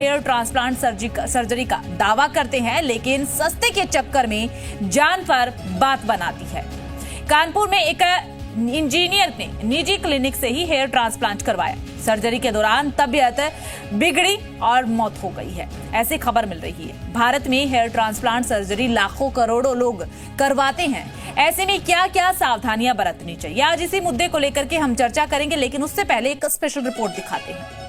Hair transplant surgery का दावा करते हैं, लेकिन सस्ते के चक्कर में जान पर बात बनाती है। कानपुर में एक इंजीनियर ने निजी क्लिनिक से ही हेयर ट्रांसप्लांट करवाया। सर्जरी के दौरान तबीयत बिगड़ी और मौत हो गई है, ऐसी खबर मिल रही है। भारत में हेयर ट्रांसप्लांट सर्जरी लाखों करोड़ों लोग करवाते हैं। ऐसे में क्या क्या सावधानियां बरतनी चाहिए, आज इसी मुद्दे को लेकर के हम चर्चा करेंगे। लेकिन उससे पहले एक स्पेशल रिपोर्ट दिखाते हैं।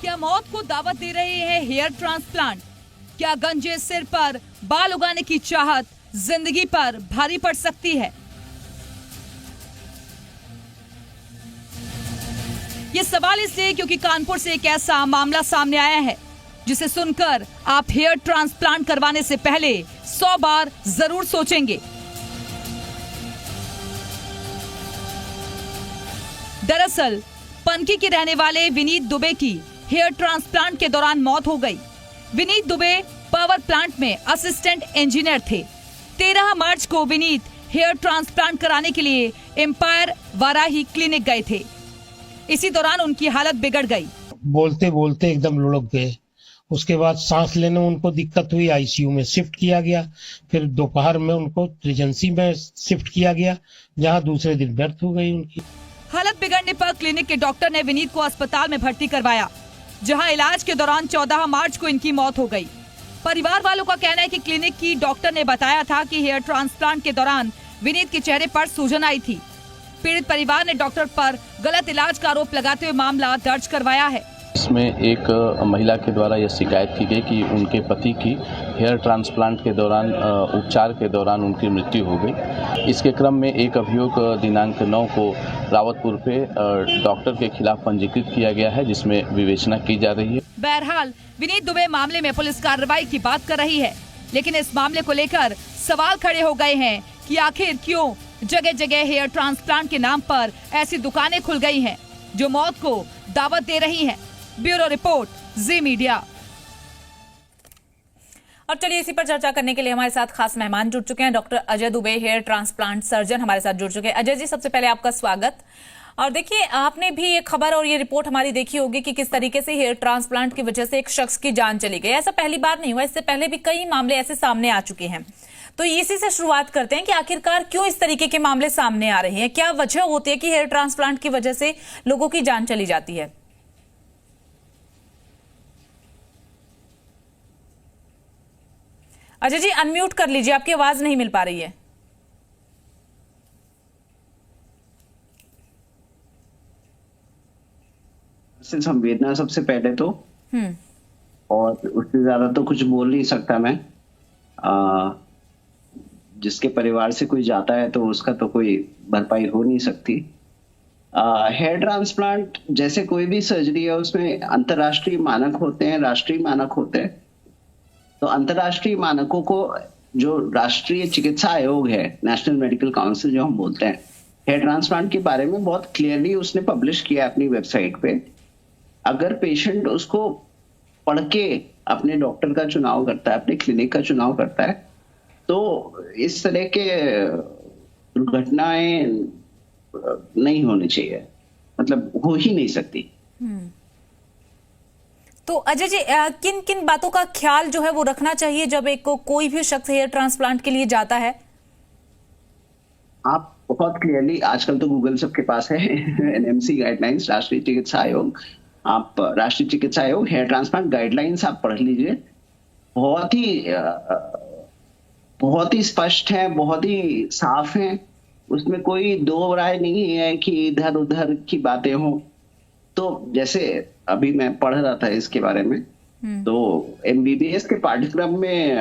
क्या मौत को दावत दे रहे हैं हेयर ट्रांसप्लांट? क्या गंजे सिर पर बाल उगाने की चाहत जिंदगी पर भारी पड़ सकती है? ये सवाल इसलिए क्योंकि कानपुर से एक ऐसा मामला सामने आया है जिसे सुनकर आप हेयर ट्रांसप्लांट करवाने से पहले 100 बार जरूर सोचेंगे। दरअसल पनकी के रहने वाले विनीत दुबे की हेयर ट्रांसप्लांट के दौरान मौत हो गई। विनीत दुबे पावर प्लांट में असिस्टेंट इंजीनियर थे। 13 मार्च को विनीत हेयर ट्रांसप्लांट कराने के लिए एम्पायर वाराही क्लिनिक गए थे। इसी दौरान उनकी हालत बिगड़ गई। बोलते बोलते एकदम लुढ़क गए। उसके बाद सांस लेने में उनको दिक्कत हुई, आईसीयू में शिफ्ट किया गया। फिर दोपहर में उनको रेजेंसी में शिफ्ट किया गया, जहां दूसरे दिन डेथ हो गई उनकी। हालत बिगड़ने पर क्लिनिक के डॉक्टर ने विनीत को अस्पताल में भर्ती करवाया, जहां इलाज के दौरान 14 मार्च को इनकी मौत हो गई। परिवार वालों का कहना है कि क्लिनिक की डॉक्टर ने बताया था कि हेयर ट्रांसप्लांट के दौरान विनीत के चेहरे पर सूजन आई थी। पीड़ित परिवार ने डॉक्टर पर गलत इलाज का आरोप लगाते हुए मामला दर्ज करवाया है। इसमें एक महिला के द्वारा यह शिकायत की गई कि उनके पति की हेयर ट्रांसप्लांट के दौरान उपचार के दौरान उनकी मृत्यु हो गई। इसके क्रम में एक अभियोग दिनांक 9 को रावतपुर पे डॉक्टर के खिलाफ पंजीकृत किया गया है, जिसमें विवेचना की जा रही है। बहरहाल विनीत दुबे मामले में पुलिस कार्रवाई की बात कर रही है, लेकिन इस मामले को लेकर सवाल खड़े हो गए हैं कि आखिर क्यों जगह जगह हेयर ट्रांसप्लांट के नाम पर ऐसी दुकानें खुल गई हैं जो मौत को दावत दे रही हैं। ब्यूरो रिपोर्ट, जी मीडिया। अब चलिए इसी पर चर्चा करने के लिए हमारे साथ खास मेहमान जुड़ चुके हैं। Doctor Ajay Dubey, hair transplant surgeon, हमारे साथ जुड़ चुके हैं। अजय जी, सबसे पहले आपका स्वागत। और देखिए, आपने भी ये खबर और ये रिपोर्ट हमारी देखी होगी कि किस तरीके से हेयर ट्रांसप्लांट की वजह से एक शख्स की जान चली गई। ऐसा पहली बार नहीं हुआ, इससे पहले भी कई मामले ऐसे सामने आ चुके हैं। तो इसी से शुरुआत करते हैं कि आखिरकार क्यों इस तरीके के मामले सामने आ रहे हैं, क्या वजह होती है कि हेयर ट्रांसप्लांट की वजह से लोगों की जान चली जाती है? अजय जी, अनम्यूट कर लीजिए, आपकी आवाज नहीं मिल पा रही है। संवेदना सबसे पहले तो, और उससे ज्यादा तो कुछ बोल नहीं सकता मैं। जिसके परिवार से कोई जाता है तो उसका तो कोई भरपाई हो नहीं सकती। हेयर ट्रांसप्लांट जैसे कोई भी सर्जरी है, उसमें अंतर्राष्ट्रीय मानक होते हैं, राष्ट्रीय मानक होते हैं। तो अंतर्राष्ट्रीय मानकों को जो राष्ट्रीय चिकित्सा आयोग है, नेशनल मेडिकल काउंसिल जो हम बोलते हैं, हेयर ट्रांसप्लांट के बारे में बहुत क्लियरली उसने पब्लिश किया अपनी वेबसाइट पे। अगर पेशेंट उसको पढ़ के अपने डॉक्टर का चुनाव करता है, अपने क्लिनिक का चुनाव करता है, तो इस तरह के दुर्घटनाएं नहीं होनी चाहिए, मतलब हो ही नहीं सकती। तो अजय जी, किन किन बातों का ख्याल जो है वो रखना चाहिए जब एक कोई भी शख्स हेयर ट्रांसप्लांट के लिए जाता है? आप बहुत क्लियरली, आजकल तो गूगल सबके पास है, एनएमसी गाइडलाइंस, राष्ट्रीय चिकित्सा आयोग, आप राष्ट्रीय चिकित्सा आयोग हेयर ट्रांसप्लांट गाइडलाइंस आप पढ़ लीजिए। बहुत ही स्पष्ट है, बहुत ही साफ है। उसमें कोई दो राय नहीं है कि इधर उधर की बातें हो। तो जैसे अभी मैं पढ़ रहा था इसके बारे में, तो एमबीबीएस के पाठ्यक्रम में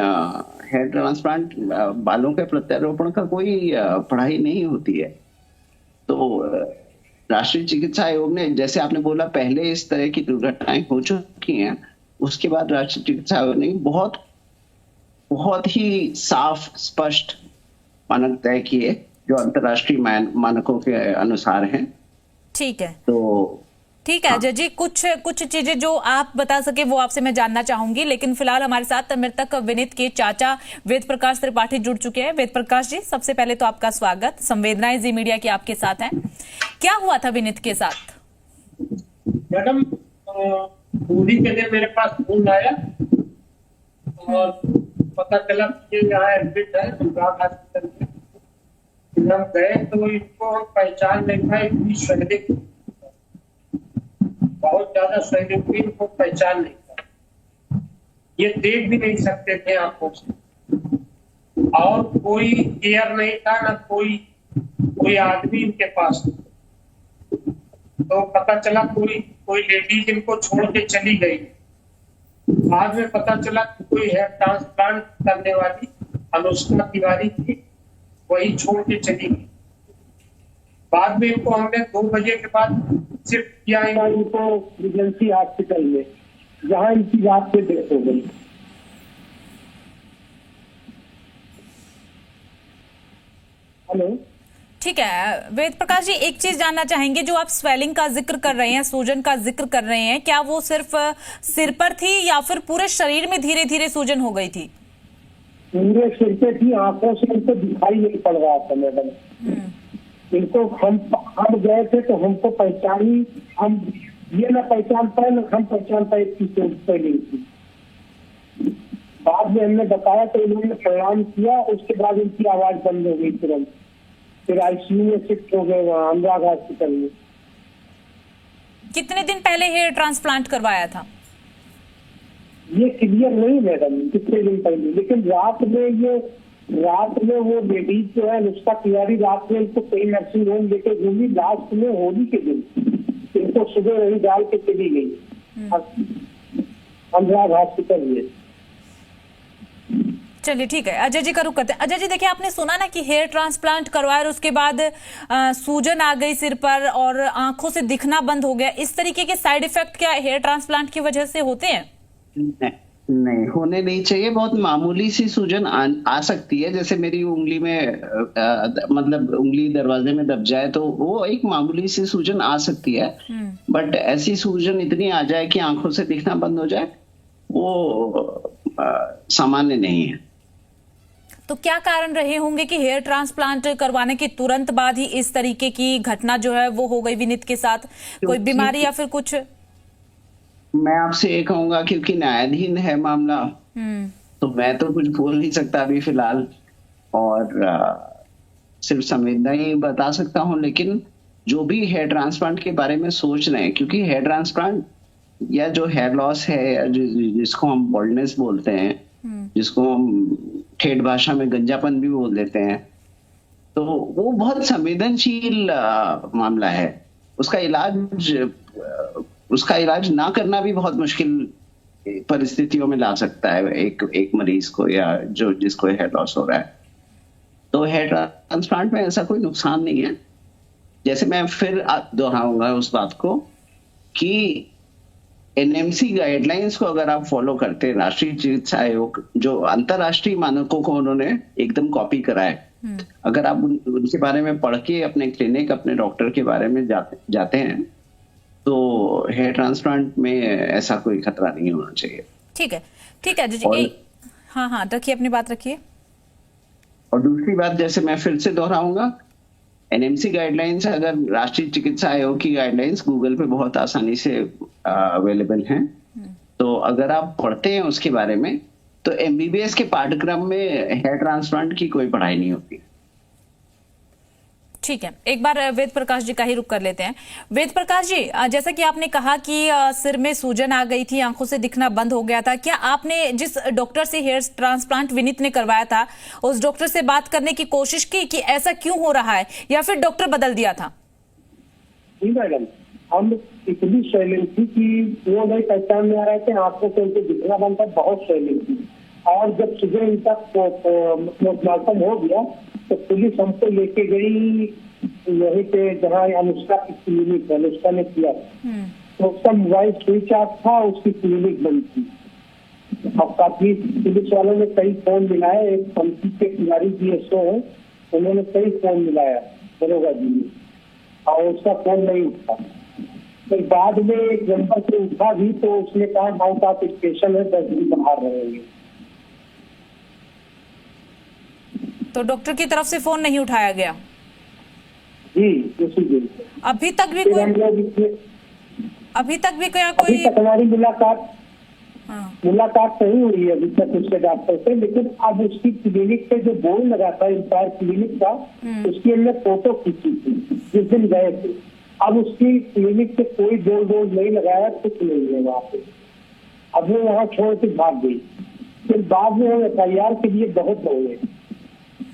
हेयर ट्रांसप्लांट, बालों के प्रत्यारोपण का कोई पढ़ाई नहीं होती है। तो राष्ट्रीय चिकित्सा आयोग ने, जैसे आपने बोला, पहले इस तरह की दुर्घटनाएं हो चुकी हैं, उसके बाद राष्ट्रीय चिकित्सा आयोग ने बहुत ही साफ स्पष्ट मानक तय किए जो अंतर्राष्ट्रीय मानकों के अनुसार हैं। ठीक है। तो ठीक है अजय जी, कुछ चीजें जो आप बता सके वो आपसे मैं जानना चाहूंगी, लेकिन फिलहाल हमारे साथ मृतक विनीत के चाचा वेद प्रकाश त्रिपाठी जुड़ चुके हैं। वेद प्रकाश जी, सबसे पहले तो आपका स्वागत। संवेदनाएं जी मीडिया की आपके साथ हैं। क्या हुआ था विनीत के साथ? मैडम, होली के दिन मेरे पास फोन आया और पता चला कि यहाँ एडमिट है पंजाब हॉस्पिटल में। हम गए तो इनको पहचान नहीं पाए, इतनी शैलिक, बहुत ज्यादा शैलिक थी, इनको पहचान नहीं पाए। ये देख भी नहीं सकते थे आंखों से, और कोई केयर नहीं था, ना कोई आदमी इनके पास। तो पता चला कोई लेडीज इनको छोड़ के चली गई। बाद में पता चला कि कोई हेयर ट्रांसप्लांट करने वाली अनुष्का तिवारी थी, वही छोड़ के चली गई। बाद में इनको हमने 2 बजे के बाद शिफ्ट किया इनको रीजेंसी हॉस्पिटल में, जहां इनकी रात में डेथ हो गई। हेलो, ठीक है वेद प्रकाश जी, एक चीज जानना चाहेंगे, जो आप स्वेलिंग का जिक्र कर रहे हैं, सूजन का जिक्र कर रहे हैं, क्या वो सिर्फ सिर पर थी या फिर पूरे शरीर में धीरे धीरे सूजन हो गई थी? पूरे सिर पे थी, आंखों से इनको दिखाई नहीं पड़ रहा था मैडम। इनको हम गए थे तो हमको पहचानी, हम ये ना पहचान पाए ना हम पहचान पाए इसकी पहले थी। बाद में हमने बताया तो इन्होंने प्रणाम किया, उसके बाद इनकी आवाज बंद हो गई तुरंत। फिर आईसीयू में शिफ्ट हो गए वहाँ अनुराग हॉस्पिटल में। कितने दिन पहले हेयर ट्रांसप्लांट करवाया था? ये क्लियर नहीं मैडम कितने दिन पहले, लेकिन रात में वो लेडीज जो है अनुष्का तिवारी रात में इनको कई नर्सिंग होम लेके घूमी। लास्ट में होली के दिन इनको सुबह वही डाल के चली गई अनुराग हॉस्पिटल में। चलिए ठीक है, अजय जी का रुख करते हैं। अजय जी देखिए, आपने सुना ना कि हेयर ट्रांसप्लांट करवाया और उसके बाद सूजन आ गई सिर पर और आंखों से दिखना बंद हो गया। इस तरीके के साइड इफेक्ट क्या हेयर ट्रांसप्लांट की वजह से होते हैं? नहीं, होने नहीं चाहिए। बहुत मामूली सी सूजन आ सकती है, जैसे मेरी उंगली में मतलब उंगली दरवाजे में दब जाए तो वो एक मामूली सी सूजन आ सकती है। बट ऐसी सूजन इतनी आ जाए कि आंखों से दिखना बंद हो जाए, वो सामान्य नहीं है। तो क्या कारण रहे होंगे कि हेयर ट्रांसप्लांट करवाने के तुरंत बाद ही इस तरीके की घटना जो है वो हो गई विनीत के साथ? कोई बीमारी या फिर कुछ? मैं आपसे ये कहूंगा, क्योंकि न्यायाधीन है मामला, तो मैं तो कुछ बोल नहीं सकता अभी फिलहाल, और सिर्फ संवेदना ही बता सकता हूं। लेकिन जो भी हेयर ट्रांसप्लांट के बारे में सोच रहे हैं, क्योंकि हेयर ट्रांसप्लांट या जो हेयर लॉस है, या जिसको हम बॉल्डनेस बोलते हैं, जिसको हम ठेठ भाषा में गंजापन भी बोल देते हैं, तो वो बहुत संवेदनशील मामला है। उसका इलाज ना करना भी बहुत मुश्किल परिस्थितियों में ला सकता है एक मरीज को, या जिसको हेयर लॉस हो रहा है। तो हेयर ट्रांसप्लांट में ऐसा कोई नुकसान नहीं है। जैसे मैं फिर दोहराऊंगा उस बात को कि एनएमसी गाइडलाइंस को अगर आप फॉलो करते हैं, राष्ट्रीय चिकित्सा आयोग जो अंतरराष्ट्रीय मानकों को उन्होंने एकदम कॉपी करा है, अगर आप उनके बारे में पढ़ के अपने क्लिनिक, अपने डॉक्टर के बारे में जाते हैं, तो हेयर ट्रांसप्लांट में ऐसा कोई खतरा नहीं होना चाहिए। ठीक है जी। हाँ, रखिए अपनी बात रखिए। और दूसरी बात, जैसे मैं फिर से दोहराऊंगा, एनएमसी गाइडलाइंस, अगर राष्ट्रीय चिकित्सा आयोग की गाइडलाइंस गूगल पे बहुत आसानी से अवेलेबल हैं, तो अगर आप पढ़ते हैं उसके बारे में, तो एमबीबीएस के पाठ्यक्रम में हेयर ट्रांसप्लांट की कोई पढ़ाई नहीं होती। ठीक है, एक बार वेद प्रकाश जी का ही रुख कर लेते हैं। वेद प्रकाश जी, जैसा कि आपने कहा कि सिर में सूजन आ गई थी, आंखों से दिखना बंद हो गया था, क्या आपने जिस डॉक्टर से हेयर ट्रांसप्लांट विनीत ने करवाया था, उस डॉक्टर से बात करने की कोशिश की कि ऐसा क्यों हो रहा है, या फिर डॉक्टर बदल दिया था? जी मैडम, हम इतनी शैलिंग थी कि वो नहीं पहचान में आ रहे थे, आंखों से उनको दिखना बंद था, बहुत शैलिंग थी। और जब सुबह इनका पोस्टमार्टम हो गया तो पुलिस हमको लेके गई यहीं पे जहाँ अनुष्का की क्लिनिक, अनुष्का ने किया, तो उसका मोबाइल स्विच ऑफ था, उसकी क्लिनिक बंद थी। और काफी पुलिस वालों ने कई फोन मिलाए, एक पंथी के तिवारी जी एसओ है, उन्होंने कई फोन मिलाया दरोगा जी ने, और उसका फोन नहीं उठा। फिर बाद में एक नंबर से उठा भी तो उसने कहा भाई साहब स्पेशल है 10 दिन बाहर रहेंगे। तो डॉक्टर की तरफ से फोन नहीं उठाया गया? जी उसी दिन अभी तक भी फिर कोई हम लोग अभी तक भी क्या अभी कोई तक हमारी मुलाकात हाँ, नहीं हुई है अभी तक उसके डॉक्टर से, लेकिन अब उसकी क्लिनिक पे जो बोर्ड लगा था इंपायर क्लिनिक का, उसकी हमने फोटो खींची थी जिस दिन गए थे। अब उसकी क्लिनिक पे कोई बोर्ड नहीं लगाया, कुछ नहीं है वहाँ पे। अब वो वहाँ छोड़ के भाग गई। फिर बाद में हम FIR के लिए बहुत दौड़े,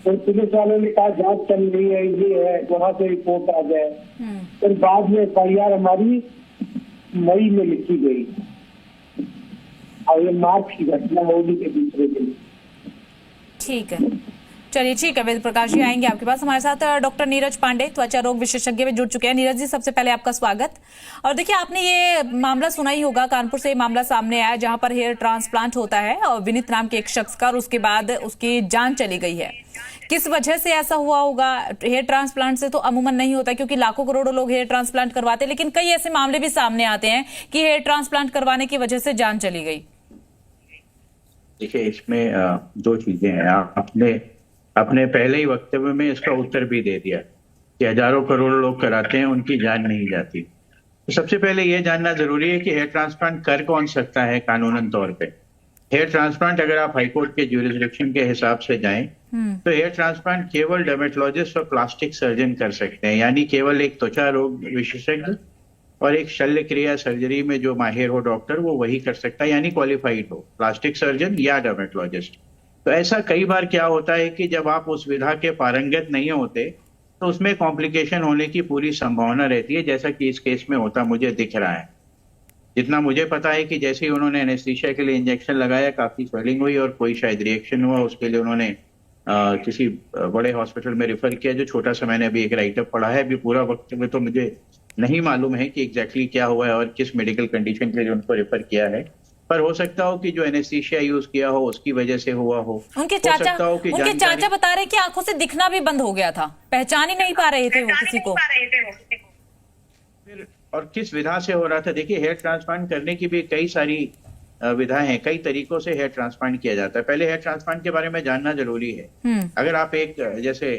तो पुलिस वालों ने कहा जांच चल रही है, ये है, वहाँ से रिपोर्ट आ जाए। फिर बाद में FIR हमारी मई में लिखी गई और ये मार्च की घटना होली के दूसरे दिन। ठीक है, चलिए ठीक है। वेद प्रकाश जी आएंगे आपके पास। हमारे साथ डॉक्टर नीरज पांडे त्वचा रोग विशेषज्ञ में जुड़ चुके हैं। नीरज जी, सबसे पहले आपका स्वागत। और देखिए, आपने ये मामला सुना ही होगा, कानपुर से ये मामला सामने आया जहां पर हेयर ट्रांसप्लांट होता है और विनीत नाम के एक शख्स का, और उसके बाद उसकी जान चली गई है। किस वजह से ऐसा हुआ होगा? हेयर ट्रांसप्लांट से तो अमूमन नहीं होता, क्योंकि लाखों करोड़ों लोग हेयर ट्रांसप्लांट करवाते हैं, लेकिन कई ऐसे मामले भी सामने आते हैं कि हेयर ट्रांसप्लांट करवाने की वजह से जान चली गई। देखिए, इसमें दो चीजें हैं। आपने अपने पहले ही वक्तव्य में इसका उत्तर भी दे दिया कि हजारों करोड़ों लोग कराते हैं, उनकी जान नहीं जाती। तो सबसे पहले यह जानना जरूरी है कि हेयर ट्रांसप्लांट कर कौन सकता है कानूनन तौर पे। हेयर ट्रांसप्लांट अगर आप हाईकोर्ट के ज्यूरिसडिक्शन के हिसाब से जाएं तो हेयर ट्रांसप्लांट केवल डर्मेटोलॉजिस्ट और प्लास्टिक सर्जन कर सकते हैं, यानी केवल एक त्वचा रोग विशेषज्ञ और एक शल्य क्रिया सर्जरी में जो माहिर हो डॉक्टर, वो वही कर सकता है, यानी क्वालिफाइड हो, प्लास्टिक सर्जन या डर्मेटोलॉजिस्ट। तो ऐसा कई बार क्या होता है कि जब आप उस विधा के पारंगत नहीं होते तो उसमें कॉम्प्लिकेशन होने की पूरी संभावना रहती है, जैसा कि इस केस में होता मुझे दिख रहा है। जितना मुझे पता है कि जैसे ही उन्होंने एनेस्थीसिया के लिए इंजेक्शन लगाया, काफी स्वेलिंग हुई और कोई शायद रिएक्शन हुआ, उसके लिए उन्होंने किसी बड़े हॉस्पिटल में रेफर किया, जो छोटा सा मैंने अभी एक राइटअप पढ़ा है। अभी पूरा वक्त में तो मुझे नहीं मालूम है कि एग्जैक्टली क्या हुआ है और किस मेडिकल कंडीशन के लिए उनको रेफर किया है, पर हो सकता हो कि जो एनेस्थीसिया यूज किया हो उसकी वजह से हुआ हो। उनके चाचा बता रहे कि आंखों से दिखना भी बंद हो गया था, पहचान ही नहीं पा रहे थे वो किसी को। फिर और किस विधा से हो रहा था? देखिए, हेयर ट्रांसप्लांट करने की भी कई सारी विधाएं हैं, कई तरीकों से हेयर ट्रांसप्लांट किया जाता है। पहले हेयर ट्रांसप्लांट के बारे में जानना जरूरी है। अगर आप एक जैसे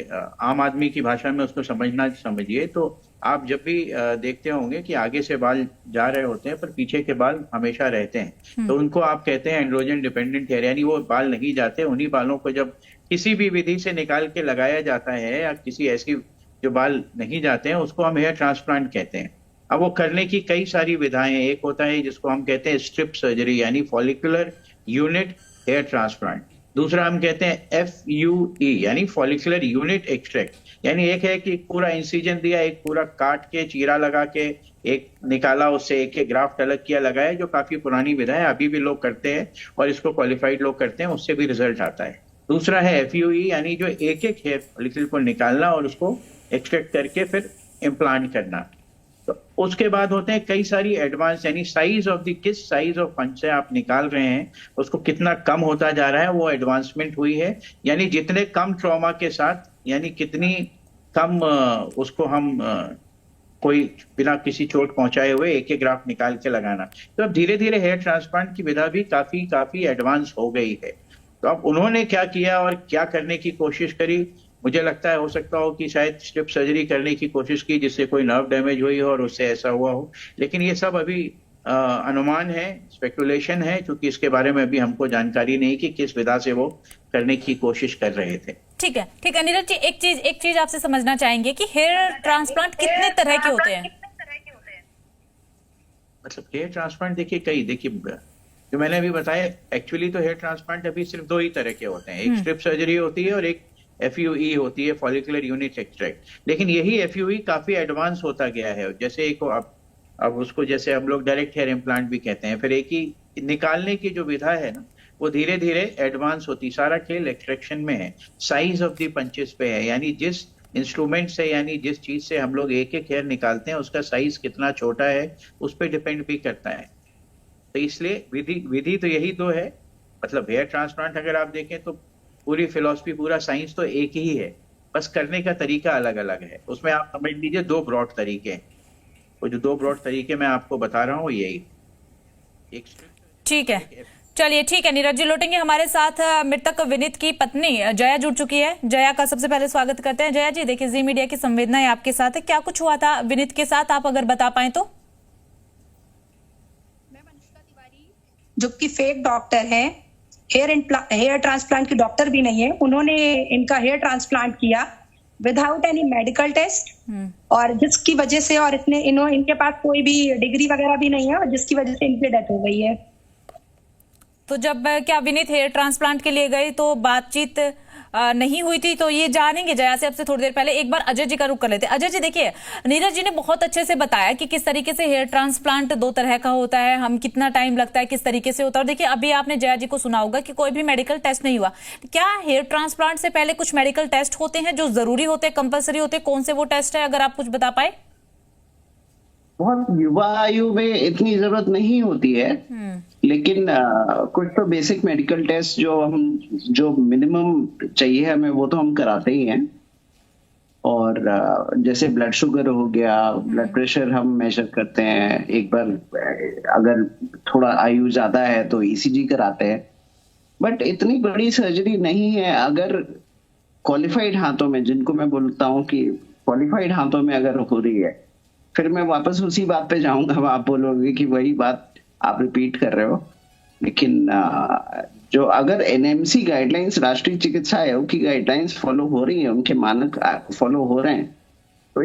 आम आदमी की भाषा में उसको समझिए, तो आप जब भी देखते होंगे कि आगे से बाल जा रहे होते हैं पर पीछे के बाल हमेशा रहते हैं, तो उनको आप कहते हैं एंड्रोजन डिपेंडेंट हेयर, यानी वो बाल नहीं जाते। उन्हीं बालों को जब किसी भी विधि से निकाल के लगाया जाता है या किसी ऐसी जो बाल नहीं जाते हैं, उसको हम हेयर ट्रांसप्लांट कहते हैं। अब वो करने की कई सारी विधाएं हैं। एक होता है जिसको हम कहते हैं स्ट्रिप सर्जरी, यानी फॉलिकुलर यूनिट हेयर ट्रांसप्लांट। दूसरा हम कहते हैं FUE, यानी फॉलिकुलर यूनिट एक्सट्रैक्ट, यानी एक है कि पूरा इंसिजन दिया, एक पूरा काट के चीरा लगा के एक निकाला, उससे एक ग्राफ्ट अलग किया, लगाया, जो काफी पुरानी विधा है, अभी भी लोग करते हैं और इसको क्वालिफाइड लोग करते हैं, उससे भी रिजल्ट आता है। दूसरा है FUE, यानी जो एक हेयर फॉलिकल को निकालना और उसको एक्सट्रैक्ट करके फिर इम्प्लांट करना। तो उसके बाद होते हैं कई सारी एडवांस, यानी साइज ऑफ द, किस साइज ऑफ पंच से आप निकाल रहे हैं उसको कितना कम होता जा रहा है, वो एडवांसमेंट हुई है। यानी जितने कम ट्रॉमा के साथ, यानी कितनी कम उसको हम कोई बिना किसी चोट पहुंचाए हुए एक ग्राफ्ट निकाल के लगाना। तो अब धीरे धीरे हेयर ट्रांसप्लांट की विधा भी काफी एडवांस हो गई है। तो अब उन्होंने क्या किया और क्या करने की कोशिश करी, मुझे लगता है हो सकता हो कि शायद स्ट्रिप सर्जरी करने की कोशिश की जिससे कोई नर्व डैमेज हुई हो और उससे ऐसा हुआ हो, लेकिन ये सब अभी अनुमान है, स्पेकुलेशन है, क्योंकि इसके बारे में अभी हमको जानकारी नहीं कि किस विधा से वो करने की कोशिश कर रहे थे। ठीक है नीरज जी, एक चीज आपसे समझना चाहेंगे कि हेयर ट्रांसप्लांट कितने तरह के होते हैं? मतलब हेयर ट्रांसप्लांट देखिए जो मैंने अभी बताया, एक्चुअली तो हेयर ट्रांसप्लांट अभी सिर्फ दो ही तरह के होते हैं, एक स्ट्रिप सर्जरी होती है और एक FUE होती है, फॉलिकुलर यूनिट एक्सट्रैक्ट। लेकिन यही FUE काफी एडवांस होता गया है। जैसे एक अब उसको जैसे हम लोग डायरेक्ट हेयर इम्प्लांट भी कहते हैं। फिर एक ही निकालने की जो विधा है ना, वो धीरे धीरे एडवांस होती। सारा खेल एक्सट्रैक्शन में है, साइज ऑफ द पंचेस पे है, यानी जिस इंस्ट्रूमेंट से, यानी जिस चीज से हम लोग एक हेयर निकालते हैं उसका साइज कितना छोटा है उस पर डिपेंड भी करता है। तो इसलिए विधि तो यही दो है। मतलब हेयर ट्रांसप्लांट अगर आप देखें तो पूरी फिलॉसफी, पूरा साइंस तो एक ही है, बस करने का तरीका अलग अलग है। उसमें आप समझ लीजिए दो ब्रॉड तरीके हैं। वो जो 2 ब्रॉड तरीके मैं आपको बता रहा हूँ यही एक। ठीक है, चलिए ठीक है। नीरज जी लौटेंगे हमारे साथ। मृतक विनीत की पत्नी जया जुड़ चुकी है। जया का सबसे पहले स्वागत करते हैं। जया जी, देखिए जी मीडिया की संवेदनाएं आपके साथ है। क्या कुछ हुआ था विनीत के साथ, आप अगर बता पाए तो। जो कि फेक डॉक्टर है, हेयर ट्रांसप्लांट की डॉक्टर भी नहीं है, उन्होंने इनका हेयर ट्रांसप्लांट किया विदाउट एनी मेडिकल टेस्ट, और जिसकी वजह से, और इनके पास कोई भी डिग्री वगैरह भी नहीं है, और जिसकी वजह से इनकी डेथ हो गई है। तो जब क्या विनीत हेयर ट्रांसप्लांट के लिए गए तो बातचीत नहीं हुई थी, तो ये जानेंगे जया से आपसे थोड़ी देर पहले। एक बार अजय जी का रुख कर लेते हैं। अजय जी, देखिए नीरज जी ने बहुत अच्छे से बताया कि किस तरीके से हेयर ट्रांसप्लांट 2 तरह का होता है, हम कितना टाइम लगता है, किस तरीके से होता है। और देखिए अभी आपने जया जी को सुना होगा कि कोई भी मेडिकल टेस्ट नहीं हुआ। क्या हेयर ट्रांसप्लांट से पहले कुछ मेडिकल टेस्ट होते हैं जो जरूरी होते हैं, कंपल्सरी होते हैं? कौन से वो टेस्ट है, अगर आप कुछ बता पाए। बहुत युवा आयु में इतनी जरूरत नहीं होती है, लेकिन कुछ तो बेसिक मेडिकल टेस्ट जो मिनिमम चाहिए हमें वो तो हम कराते ही हैं। और जैसे ब्लड शुगर हो गया, ब्लड प्रेशर हम मेजर करते हैं एक बार, अगर थोड़ा आयु ज्यादा है तो ईसीजी कराते हैं। बट इतनी बड़ी सर्जरी नहीं है। अगर क्वालिफाइड हाथों में, जिनको मैं बोलता हूँ कि क्वालिफाइड हाथों में अगर हो रही है, फिर मैं वापस उसी बात पे जाऊंगा, आप बोलोगे कि वही बात आप रिपीट कर रहे हो। लेकिन जो अगर एनएमसी गाइडलाइंस, राष्ट्रीय चिकित्सा आयोग की गाइडलाइंस फॉलो हो रही है, उनके मानक फॉलो हो रहे हैं, तो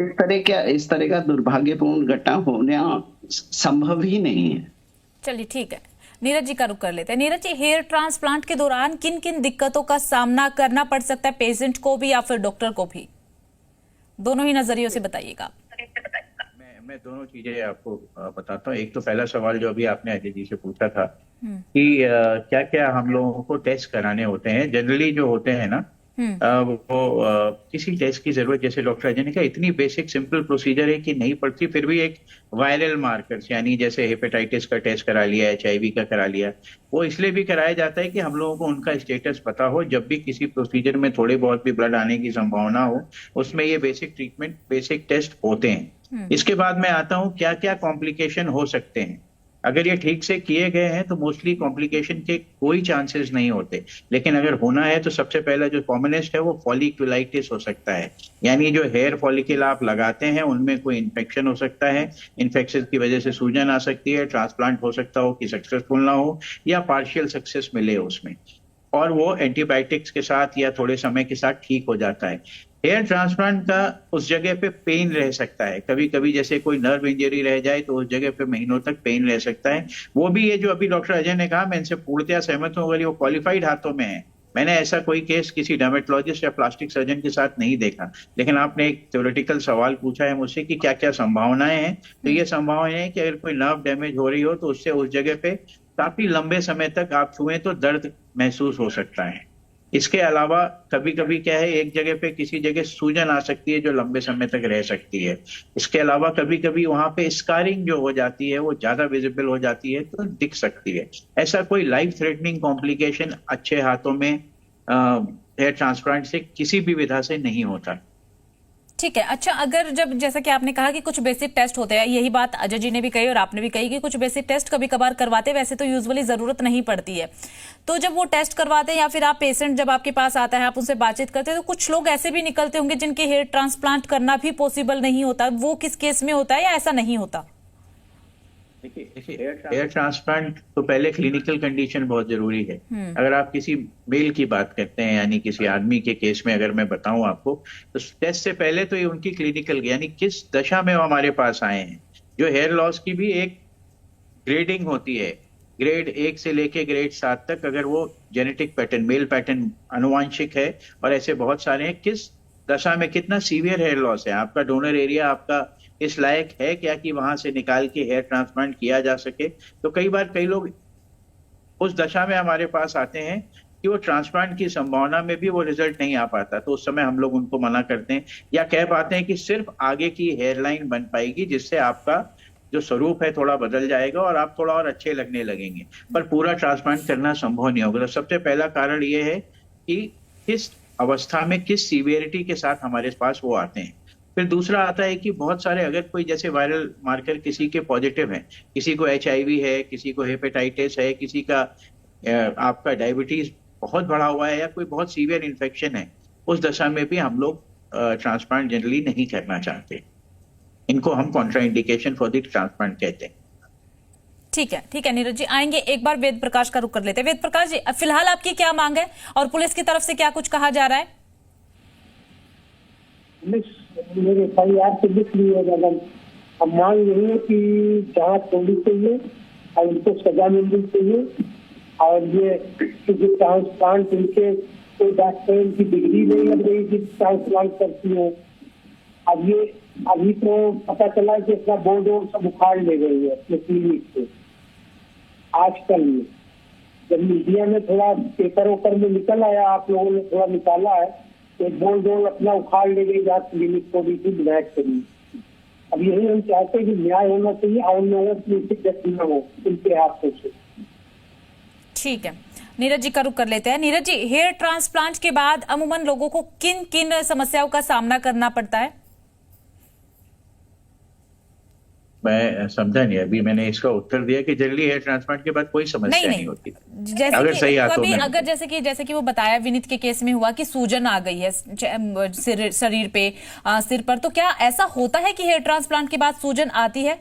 इस तरह का दुर्भाग्यपूर्ण घटना होना संभव ही नहीं है। चलिए ठीक है, नीरज जी का रुख कर लेते हैं। नीरज जी, हेयर ट्रांसप्लांट के दौरान किन किन दिक्कतों का सामना करना पड़ सकता है, पेशेंट को भी या फिर डॉक्टर को भी? दोनों ही नजरियों से बताइएगा। मैं दोनों चीजें आपको बताता हूँ। एक तो पहला सवाल जो अभी आपने अजय जी से पूछा था कि क्या क्या हम लोगों को टेस्ट कराने होते हैं। जनरली जो होते हैं ना वो किसी टेस्ट की जरूरत, जैसे डॉक्टर अजय ने कहा, इतनी बेसिक सिंपल प्रोसीजर है कि नहीं पड़ती। फिर भी एक वायरल मार्कर्स, यानी जैसे हेपेटाइटिस का टेस्ट करा लिया, HIV का करा लिया, वो इसलिए भी कराया जाता है कि हम लोगों को उनका स्टेटस पता हो। जब भी किसी प्रोसीजर में थोड़े बहुत भी ब्लड आने की संभावना हो, उसमें ये बेसिक ट्रीटमेंट, बेसिक टेस्ट होते हैं। इसके बाद मैं आता हूँ क्या क्या कॉम्प्लिकेशन हो सकते हैं। अगर ये ठीक से किए गए हैं तो मोस्टली कॉम्प्लिकेशन के कोई चांसेस नहीं होते। लेकिन अगर होना है तो सबसे पहला जो कॉमनेस्ट है वो फॉलिकुलाइटिस हो सकता है, यानी जो हेयर फॉलिकल आप लगाते हैं उनमें कोई इन्फेक्शन हो सकता है। इन्फेक्शन की वजह से सूजन आ सकती है, ट्रांसप्लांट हो सकता हो कि सक्सेसफुल ना हो या पार्शियल सक्सेस मिले उसमें, और वो एंटीबायोटिक्स के साथ या थोड़े समय के साथ ठीक हो जाता है। हेयर ट्रांसप्लांट का उस जगह पे पेन रह सकता है, कभी कभी जैसे कोई नर्व इंजरी रह जाए तो उस जगह पे महीनों तक पेन रह सकता है। वो भी ये जो अभी डॉक्टर अजय ने कहा, मैं इनसे पूर्णतया सहमत हूँ। अगर वो क्वालिफाइड हाथों में है, मैंने ऐसा कोई केस किसी डर्मेटोलॉजिस्ट या प्लास्टिक सर्जन के साथ नहीं देखा। लेकिन आपने एक थ्योरेटिकल सवाल पूछा है मुझसे कि क्या क्या संभावनाएं हैं, तो ये संभावना है कि अगर कोई नर्व डैमेज हो रही हो तो उससे उस जगह पे काफी लंबे समय तक आप छुएं तो दर्द महसूस हो सकता है। इसके अलावा कभी कभी क्या है, एक जगह पे किसी जगह सूजन आ सकती है जो लंबे समय तक रह सकती है। इसके अलावा कभी कभी वहां पे स्कारिंग जो हो जाती है वो ज्यादा विजिबल हो जाती है तो दिख सकती है। ऐसा कोई लाइफ थ्रेटनिंग कॉम्प्लिकेशन अच्छे हाथों में हेयर ट्रांसप्लांट से किसी भी विधा से नहीं होता। ठीक है। अच्छा, अगर जब जैसा कि आपने कहा कि कुछ बेसिक टेस्ट होते हैं, यही बात अजय जी ने भी कही और आपने भी कही कि कुछ बेसिक टेस्ट कभी कभार करवाते, वैसे तो यूजुअली जरूरत नहीं पड़ती है। तो जब वो टेस्ट करवाते हैं या फिर आप पेशेंट जब आपके पास आता है, आप उनसे बातचीत करते हैं, तो कुछ लोग ऐसे भी निकलते होंगे जिनके हेयर ट्रांसप्लांट करना भी पॉसिबल नहीं होता। वो किस केस में होता है या ऐसा नहीं होता? देखिए हेयर ट्रांसप्लांट तो पहले क्लिनिकल कंडीशन बहुत जरूरी है। अगर आप किसी मेल की बात करते हैं, यानी किसी आदमी के केस में अगर मैं बताऊं आपको, तो टेस्ट से पहले तो ये उनकी क्लिनिकल, यानी किस दशा में वो हमारे पास आए हैं। जो हेयर लॉस की भी एक ग्रेडिंग होती है, ग्रेड 1 से लेके ग्रेड 7 तक। अगर वो जेनेटिक पैटर्न, मेल पैटर्न अनुवांशिक है, और ऐसे बहुत सारे हैं, किस दशा में कितना सीवियर हेयर लॉस है, आपका डोनर एरिया आपका इस लायक है क्या कि वहां से निकाल के हेयर ट्रांसप्लांट किया जा सके। तो कई बार कई लोग उस दशा में हमारे पास आते हैं कि वो ट्रांसप्लांट की संभावना में भी वो रिजल्ट नहीं आ पाता, तो उस समय हम लोग उनको मना करते हैं या कह पाते हैं कि सिर्फ आगे की हेयरलाइन बन पाएगी जिससे आपका जो स्वरूप है थोड़ा बदल जाएगा और आप थोड़ा और अच्छे लगने लगेंगे, पर पूरा ट्रांसप्लांट करना संभव नहीं होगा। तो सबसे पहला कारण ये है कि किस अवस्था में, किस सीवियरिटी के साथ हमारे पास वो आते हैं। फिर दूसरा आता है कि बहुत सारे, अगर कोई जैसे वायरल मार्कर किसी के पॉजिटिव हैं, किसी को HIV है, किसी को हेपेटाइटिस है, किसी का आपका डायबिटीज बहुत बढ़ा हुआ है, या कोई बहुत सीवियर इन्फेक्शन है, उस दशा में भी हम लोग ट्रांसप्लांट जनरली नहीं करना चाहते। इनको हम कॉन्ट्राइंडिकेशन फॉर द ट्रांसप्लांट कहते हैं। ठीक है नीरज जी, आएंगे। एक बार वेद प्रकाश का रुख कर लेते हैं। वेद प्रकाश जी, फिलहाल आपकी क्या मांग है और पुलिस की तरफ से क्या कुछ कहा जा रहा है? मेरे परिवार से लिख ली है मैडम। अब मांग यही है कि जांच होनी चाहिए और उनको सजा मिलनी चाहिए। और ये जो ट्रांसप्लांट, उनके कोई डॉक्टर की डिग्री नहीं लग रही कि ट्रांसप्लांट करती है। अब ये अभी तो पता चला कि अपना बोर्ड और सब उखाड़ ले गई है अपने क्लिनिक से। आजकल में जब मीडिया में थोड़ा पेपर ओपर में निकल आया, आप लोगों ने थोड़ा निकाला है, तो बोर्ड और अपना उखाड़ ले गई जहाँ क्लिनिक को भी विनायक करी। अब यही हम चाहते हैं कि न्याय होना चाहिए और लोगों की इज्जत न हो उनके हाथों से। ठीक है, नीरज जी का रुख कर लेते हैं। नीरज जी, हेयर ट्रांसप्लांट के बाद अमूमन लोगों को किन किन समस्याओं का सामना करना पड़ता है? मैं समझा नहीं, अभी मैंने इसका उत्तर दिया कि जनरली हेयर ट्रांसप्लांट के बाद कोई समस्या नहीं होती। जैसे अगर कि सही आता कभी तो अगर जैसे कि वो बताया विनीत के केस में हुआ कि सूजन आ गई है शरीर पे, सिर पर, तो क्या ऐसा होता है कि हेयर ट्रांसप्लांट के बाद सूजन आती है?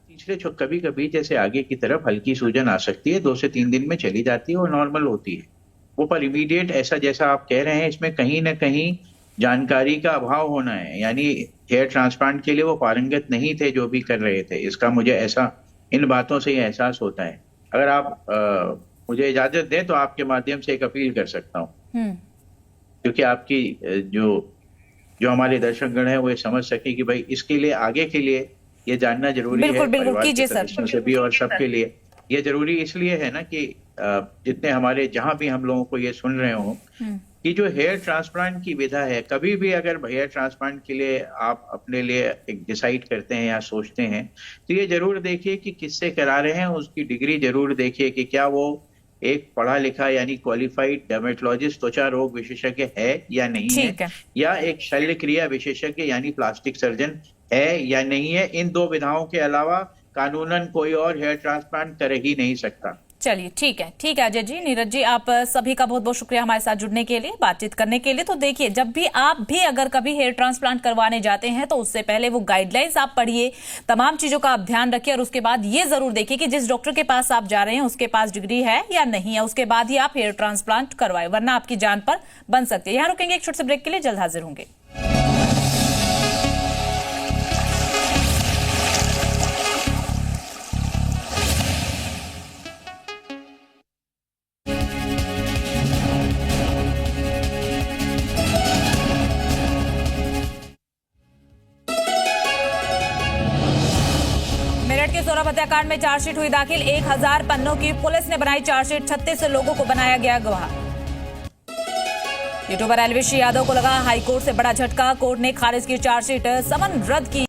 तीसरे कभी कभी जैसे आगे की तरफ हल्की सूजन आ सकती है, 2 से 3 दिन में चली जाती है और नॉर्मल होती है वो। पर इमीडिएट ऐसा जैसा आप कह रहे हैं, इसमें कहीं ना कहीं जानकारी का अभाव होना है, यानी हेयर ट्रांसप्लांट के लिए वो पारंगत नहीं थे जो भी कर रहे थे। इसका मुझे ऐसा इन बातों से ही एहसास होता है। अगर आप मुझे इजाजत दें तो आपके माध्यम से एक अपील कर सकता हूँ, क्योंकि आपकी जो हमारे दर्शकगण हैं वो ये समझ सके कि भाई इसके लिए आगे के लिए ये जानना जरूरी है, परिवार के सदस्यों से भी और सबके लिए ये जरूरी इसलिए है ना कि जितने हमारे जहां भी हम लोगों को ये सुन रहे हो कि जो हेयर ट्रांसप्लांट की विधा है, कभी भी अगर हेयर ट्रांसप्लांट के लिए आप अपने लिए एक डिसाइड करते हैं या सोचते हैं, तो ये जरूर देखिए कि किससे करा रहे हैं, उसकी डिग्री जरूर देखिए कि क्या वो एक पढ़ा लिखा यानी क्वालिफाइड डर्मेटोलॉजिस्ट, त्वचा रोग विशेषज्ञ है या नहीं है, या एक शल्य क्रिया विशेषज्ञ यानी प्लास्टिक सर्जन है या नहीं है। इन 2 विधाओं के अलावा कानूनन कोई और हेयर ट्रांसप्लांट कर ही नहीं सकता। चलिए, ठीक है अजय जी, नीरज जी, आप सभी का बहुत बहुत शुक्रिया हमारे साथ जुड़ने के लिए, बातचीत करने के लिए। तो देखिए, जब भी आप भी अगर कभी हेयर ट्रांसप्लांट करवाने जाते हैं तो उससे पहले वो गाइडलाइंस आप पढ़िए, तमाम चीजों का आप ध्यान रखिए और उसके बाद ये जरूर देखिए कि जिस डॉक्टर के पास आप जा रहे हैं उसके पास डिग्री है या नहीं है, उसके बाद ही आप हेयर ट्रांसप्लांट करवाए, वरना आपकी जान पर बन सकती है। यहाँ रुकेंगे एक छोटे से ब्रेक के लिए, जल्द हाजिर होंगे। सोरभ हत्याकांड में चार्जशीट हुई दाखिल, 1000 पन्नों की पुलिस ने बनाई चार्जशीट, 36 लोगों को बनाया गया गवाह। यूट्यूबर एलविश यादव को लगा हाईकोर्ट से बड़ा झटका, कोर्ट ने खारिज की चार्जशीट, समन रद्द की।